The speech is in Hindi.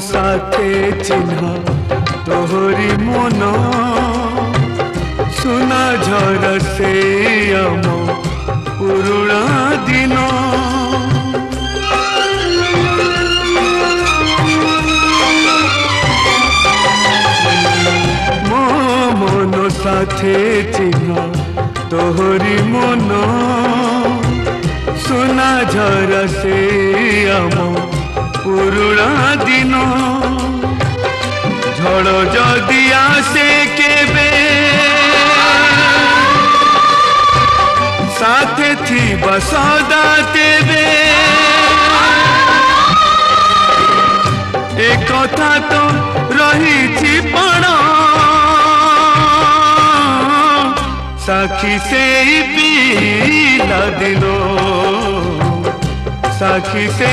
साथे चिन्ह तोहरी मन सुना झर से आम पुरुणा दिन मो मन साथे चिन्ह तोहरी मन सुना झर से आम पुरुणा दिन झड़ जदि आसे केबे साथे थिबा सदा तेबे ए कथा तो रही पण साखी से पिला दिलो साखी से